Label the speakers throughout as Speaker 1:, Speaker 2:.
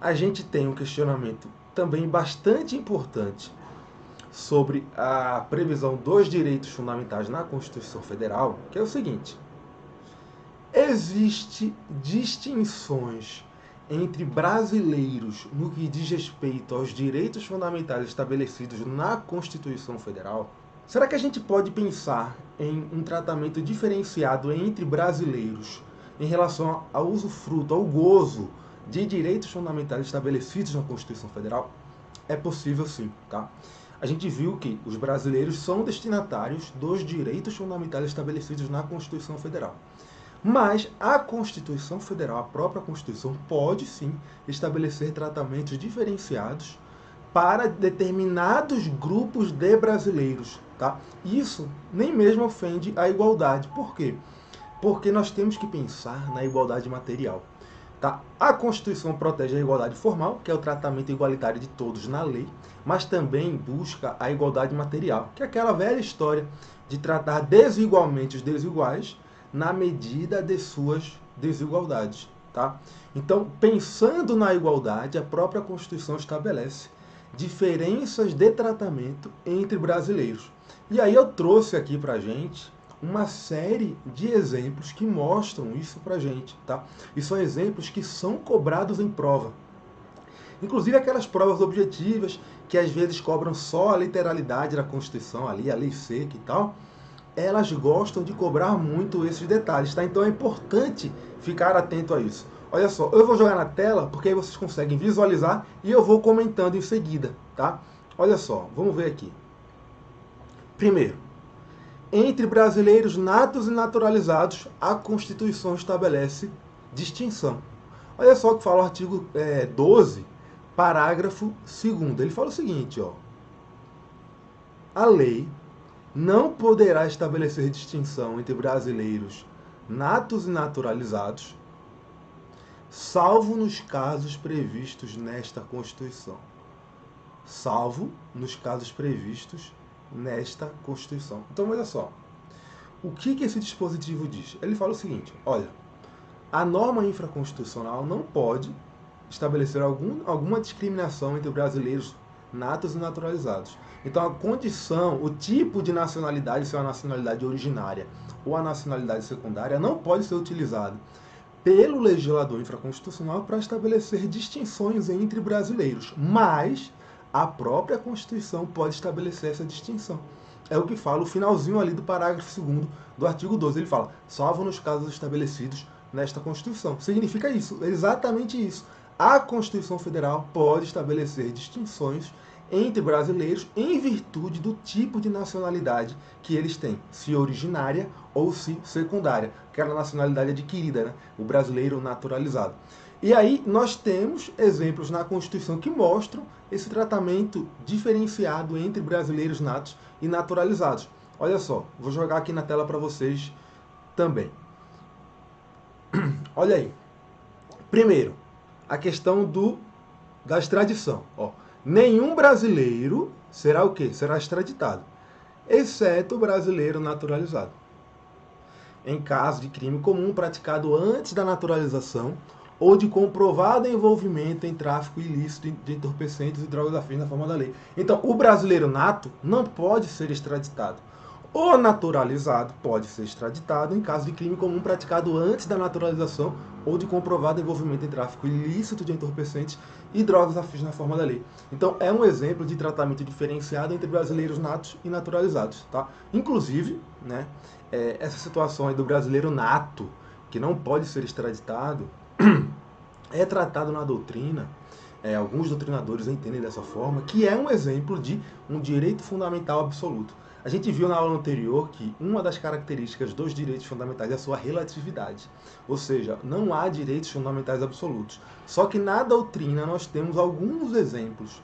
Speaker 1: A gente tem um questionamento também bastante importante sobre a previsão dos direitos fundamentais na Constituição Federal, que é o seguinte: existe distinções entre brasileiros no que diz respeito aos direitos fundamentais estabelecidos na Constituição Federal? Será que a gente pode pensar em um tratamento diferenciado entre brasileiros em relação ao usufruto, ao gozo de direitos fundamentais estabelecidos na Constituição Federal? É possível sim, tá? A gente viu que os brasileiros são destinatários dos direitos fundamentais estabelecidos na Constituição Federal. Mas a Constituição Federal, a própria Constituição, pode sim estabelecer tratamentos diferenciados para determinados grupos de brasileiros, tá? Isso nem mesmo ofende a igualdade. Por quê? Porque nós temos que pensar na igualdade material. Tá? A Constituição protege a igualdade formal, que é o tratamento igualitário de todos na lei, mas também busca a igualdade material, que é aquela velha história de tratar desigualmente os desiguais na medida de suas desigualdades. Tá? Então, pensando na igualdade, a própria Constituição estabelece diferenças de tratamento entre brasileiros. E aí eu trouxe aqui para a gente uma série de exemplos que mostram isso pra gente, tá? E são exemplos que são cobrados em prova. Inclusive aquelas provas objetivas que às vezes cobram só a literalidade da Constituição ali, a lei seca e tal, elas gostam de cobrar muito esses detalhes, tá? Então é importante ficar atento a isso. Olha só, eu vou jogar na tela porque aí vocês conseguem visualizar e eu vou comentando em seguida, tá? Olha só, vamos ver aqui. Primeiro, entre brasileiros natos e naturalizados, a Constituição estabelece distinção. Olha só o que fala o artigo 12, parágrafo 2º. Ele fala o seguinte, ó: a lei não poderá estabelecer distinção entre brasileiros natos e naturalizados, salvo nos casos previstos nesta Constituição. Salvo nos casos previstos nesta Constituição. Então, olha só. O que esse dispositivo diz? Ele fala o seguinte: olha, a norma infraconstitucional não pode estabelecer alguma discriminação entre brasileiros natos e naturalizados. Então, a condição, o tipo de nacionalidade, se é a nacionalidade originária ou a nacionalidade secundária, não pode ser utilizado pelo legislador infraconstitucional para estabelecer distinções entre brasileiros. Mas a própria Constituição pode estabelecer essa distinção. É o que fala o finalzinho ali do parágrafo 2º do artigo 12. Ele fala, salvo nos casos estabelecidos nesta Constituição. Significa isso, exatamente isso. A Constituição Federal pode estabelecer distinções entre brasileiros em virtude do tipo de nacionalidade que eles têm, se originária ou se secundária, aquela nacionalidade adquirida, né? O brasileiro naturalizado. E aí nós temos exemplos na Constituição que mostram esse tratamento diferenciado entre brasileiros natos e naturalizados. Olha só, vou jogar aqui na tela para vocês também. Olha aí. Primeiro, a questão da extradição. Ó, nenhum brasileiro será o quê? Será extraditado, exceto o brasileiro naturalizado. Em caso de crime comum praticado antes da naturalização ou de comprovado envolvimento em tráfico ilícito de entorpecentes e drogas afins na forma da lei. Então, o brasileiro nato não pode ser extraditado. O naturalizado pode ser extraditado em caso de crime comum praticado antes da naturalização ou de comprovado envolvimento em tráfico ilícito de entorpecentes e drogas afins na forma da lei. Então, é um exemplo de tratamento diferenciado entre brasileiros natos e naturalizados, tá? Inclusive, né, essa situação aí do brasileiro nato, que não pode ser extraditado, é tratado na doutrina, alguns doutrinadores entendem dessa forma, que é um exemplo de um direito fundamental absoluto. A gente viu na aula anterior que uma das características dos direitos fundamentais é a sua relatividade. Ou seja, não há direitos fundamentais absolutos. Só que na doutrina nós temos alguns exemplos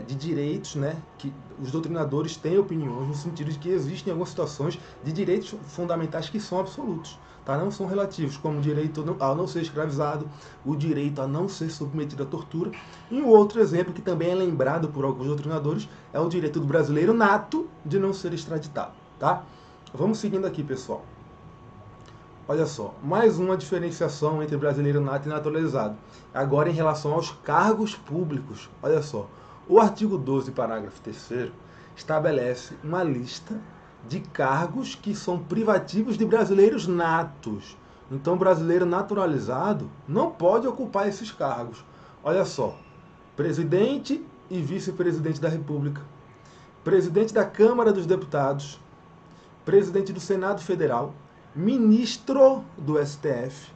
Speaker 1: de direitos, né, que os doutrinadores têm opiniões no sentido de que existem algumas situações de direitos fundamentais que são absolutos, tá? Não são relativos, como o direito a não ser escravizado, o direito a não ser submetido à tortura. E um outro exemplo que também é lembrado por alguns doutrinadores é o direito do brasileiro nato de não ser extraditado, tá? Vamos seguindo aqui, pessoal. Olha só, mais uma diferenciação entre brasileiro nato e naturalizado. Agora em relação aos cargos públicos. Olha só, o artigo 12, parágrafo 3º, estabelece uma lista de cargos que são privativos de brasileiros natos. Então, brasileiro naturalizado não pode ocupar esses cargos. Olha só, presidente e vice-presidente da República, presidente da Câmara dos Deputados, presidente do Senado Federal, ministro do STF,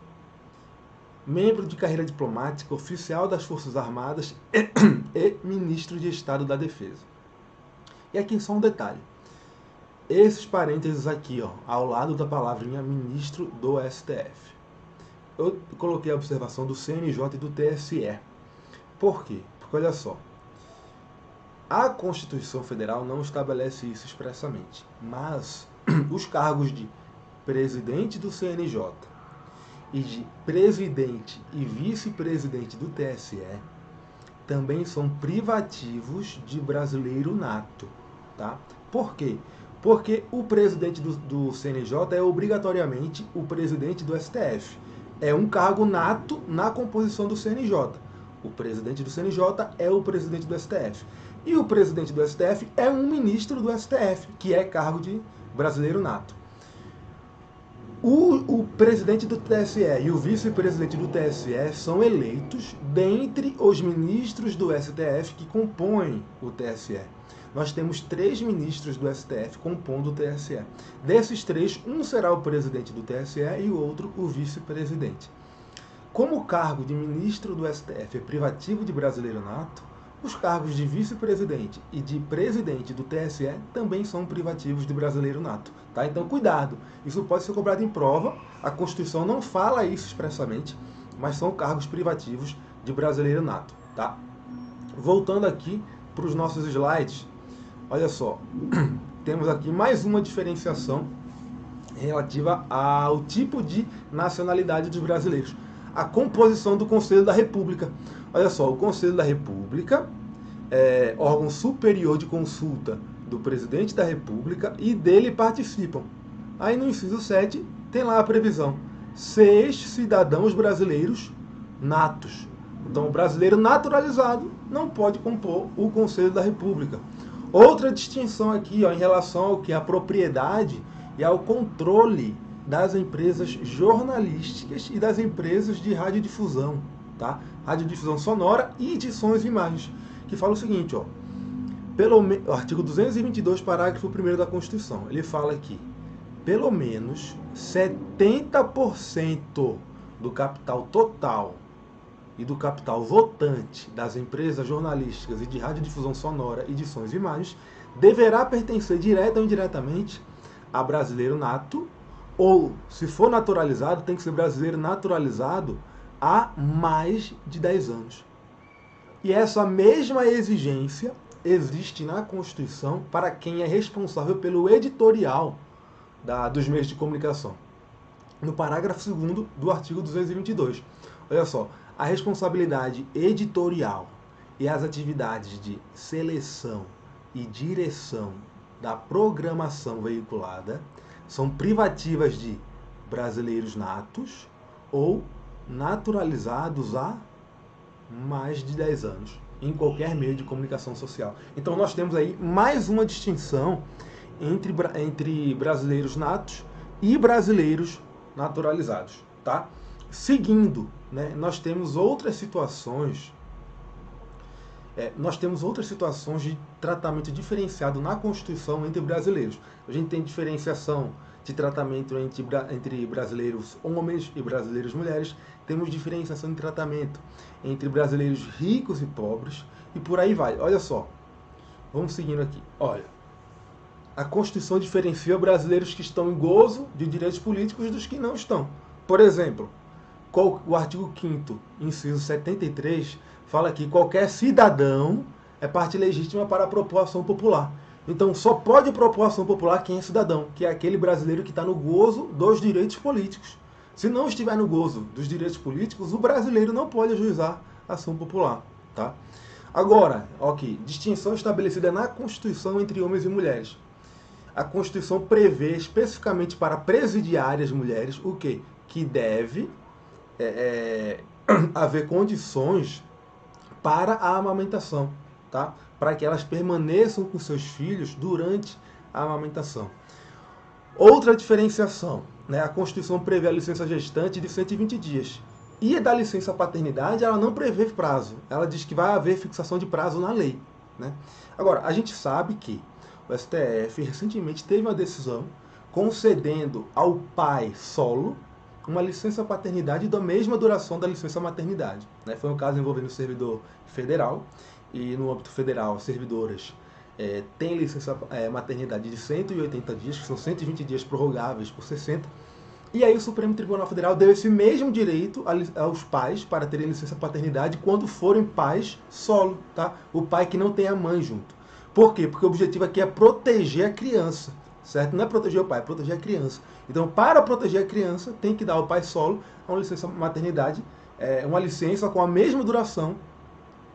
Speaker 1: membro de carreira diplomática, oficial das Forças Armadas e ministro de Estado da Defesa. E aqui só um detalhe. Esses parênteses aqui, ó, ao lado da palavrinha ministro do STF. Eu coloquei a observação do CNJ e do TSE. Por quê? Porque olha só, a Constituição Federal não estabelece isso expressamente, mas os cargos de presidente do CNJ e de presidente e vice-presidente do TSE também são privativos de brasileiro nato, tá? Por quê? Porque o presidente do CNJ é obrigatoriamente o presidente do STF. É um cargo nato na composição do CNJ. O presidente do CNJ é o presidente do STF. E o presidente do STF é um ministro do STF, que é cargo de brasileiro nato. O presidente do TSE e o vice-presidente do TSE são eleitos dentre os ministros do STF que compõem o TSE. Nós temos 3 ministros do STF compondo o TSE. Desses 3, um será o presidente do TSE e o outro o vice-presidente. Como o cargo de ministro do STF é privativo de brasileiro nato, os cargos de vice-presidente e de presidente do TSE também são privativos de brasileiro nato. Tá? Então, cuidado. Isso pode ser cobrado em prova. A Constituição não fala isso expressamente, mas são cargos privativos de brasileiro nato. Tá? Voltando aqui para os nossos slides, olha só. Temos aqui mais uma diferenciação relativa ao tipo de nacionalidade dos brasileiros. A composição do Conselho da República. Olha só, o Conselho da República é órgão superior de consulta do presidente da República e dele participam. Aí no inciso 7 tem lá a previsão: 6 cidadãos brasileiros natos. Então o brasileiro naturalizado não pode compor o Conselho da República. Outra distinção aqui, ó, em relação ao que é a propriedade e ao controle das empresas jornalísticas e das empresas de radiodifusão, tá? Radiodifusão sonora e de sons e imagens, que fala o seguinte, ó, o artigo 222, parágrafo 1º da Constituição, ele fala que pelo menos 70% do capital total e do capital votante das empresas jornalísticas e de radiodifusão sonora e de sons e imagens deverá pertencer direta ou indiretamente a brasileiro nato, ou, se for naturalizado, tem que ser brasileiro naturalizado há mais de 10 anos. E essa mesma exigência existe na Constituição para quem é responsável pelo editorial dos meios de comunicação. No parágrafo 2º do artigo 222. Olha só, a responsabilidade editorial e as atividades de seleção e direção da programação veiculada são privativas de brasileiros natos ou naturalizados há mais de 10 anos, em qualquer meio de comunicação social. Então nós temos aí mais uma distinção entre brasileiros natos e brasileiros naturalizados. Tá? Seguindo, né, nós temos outras situações de tratamento diferenciado na Constituição entre brasileiros. A gente tem diferenciação de tratamento entre brasileiros homens e brasileiros mulheres. Temos diferenciação de tratamento entre brasileiros ricos e pobres. E por aí vai. Olha só. Vamos seguindo aqui. Olha. A Constituição diferencia brasileiros que estão em gozo de direitos políticos dos que não estão. Por exemplo, o artigo 5º, inciso 73, fala que qualquer cidadão é parte legítima para propor ação popular. Então, só pode propor ação popular quem é cidadão, que é aquele brasileiro que está no gozo dos direitos políticos. Se não estiver no gozo dos direitos políticos, o brasileiro não pode ajuizar ação popular. Tá? Agora, ok, distinção estabelecida na Constituição entre homens e mulheres. a Constituição prevê especificamente para presidiárias mulheres o quê? Que deve haver condições para a amamentação, tá? Para que elas permaneçam com seus filhos durante a amamentação. Outra diferenciação, né? A Constituição prevê a licença gestante de 120 dias. E da licença paternidade, ela não prevê prazo. Ela diz que vai haver fixação de prazo na lei, né? Agora, a gente sabe que o STF recentemente teve uma decisão concedendo ao pai solo uma licença paternidade da mesma duração da licença maternidade, né? Foi um caso envolvendo o servidor federal, e no âmbito federal, servidoras têm licença maternidade de 180 dias, que são 120 dias prorrogáveis por 60. E aí o Supremo Tribunal Federal deu esse mesmo direito aos pais para terem licença paternidade quando forem pais solo, tá? O pai que não tem a mãe junto. Por quê? Porque o objetivo aqui é proteger a criança, certo? Não é proteger o pai, é proteger a criança. Então, para proteger a criança, tem que dar ao pai solo uma licença maternidade, uma licença com a mesma duração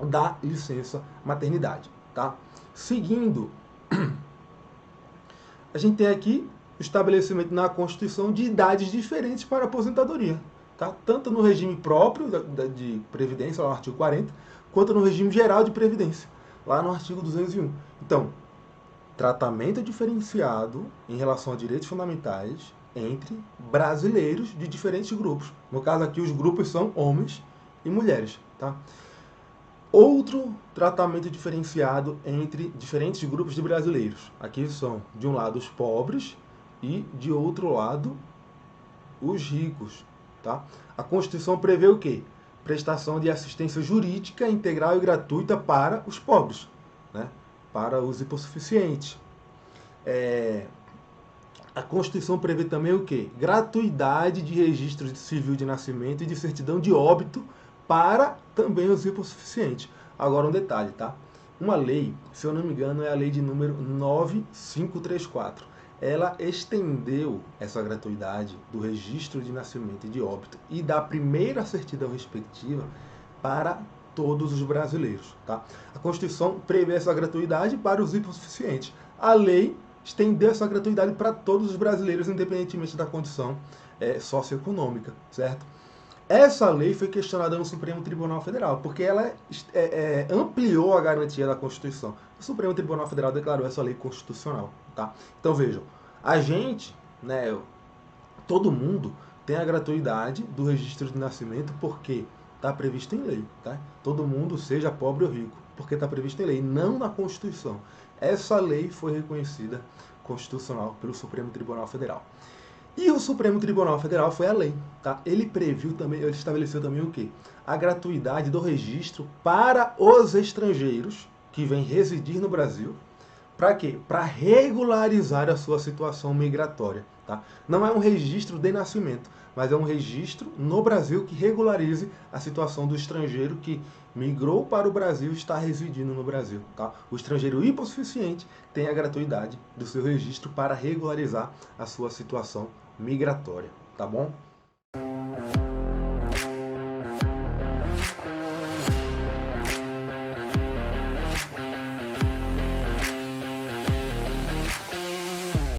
Speaker 1: da licença maternidade, tá? Seguindo, a gente tem aqui o estabelecimento na Constituição de idades diferentes para aposentadoria, tá? Tanto no regime próprio de Previdência, lá no artigo 40, quanto no regime geral de Previdência, lá no artigo 201. Então, tratamento diferenciado em relação a direitos fundamentais entre brasileiros de diferentes grupos. No caso aqui, os grupos são homens e mulheres, tá? Outro tratamento diferenciado entre diferentes grupos de brasileiros. Aqui são, de um lado, os pobres e, de outro lado, os ricos, tá? A Constituição prevê o quê? Prestação de assistência jurídica integral e gratuita para os pobres, né? Para os hipossuficientes. A Constituição prevê também o quê? Gratuidade de registro civil de nascimento e de certidão de óbito para também os hipossuficientes. Agora um detalhe, tá? Uma lei, se eu não me engano, é a lei de número 9534. Ela estendeu essa gratuidade do registro de nascimento e de óbito e da primeira certidão respectiva para todos os brasileiros, tá? A Constituição prevê essa gratuidade para os hipossuficientes. A lei estendeu essa gratuidade para todos os brasileiros, independentemente da condição socioeconômica, certo? Essa lei foi questionada no Supremo Tribunal Federal, porque ela ampliou a garantia da Constituição. O Supremo Tribunal Federal declarou essa lei constitucional, tá? Então vejam, a gente, né, todo mundo tem a gratuidade do registro de nascimento porque está previsto em lei, tá? Todo mundo, seja pobre ou rico, porque está previsto em lei, não na Constituição. Essa lei foi reconhecida constitucional pelo Supremo Tribunal Federal. E o Supremo Tribunal Federal foi além, tá? Ele estabeleceu também o quê? A gratuidade do registro para os estrangeiros que vêm residir no Brasil. Para quê? Para regularizar a sua situação migratória, tá? Não é um registro de nascimento, mas é um registro no Brasil que regularize a situação do estrangeiro que migrou para o Brasil e está residindo no Brasil, tá? O estrangeiro hipossuficiente tem a gratuidade do seu registro para regularizar a sua situação migratória, tá bom?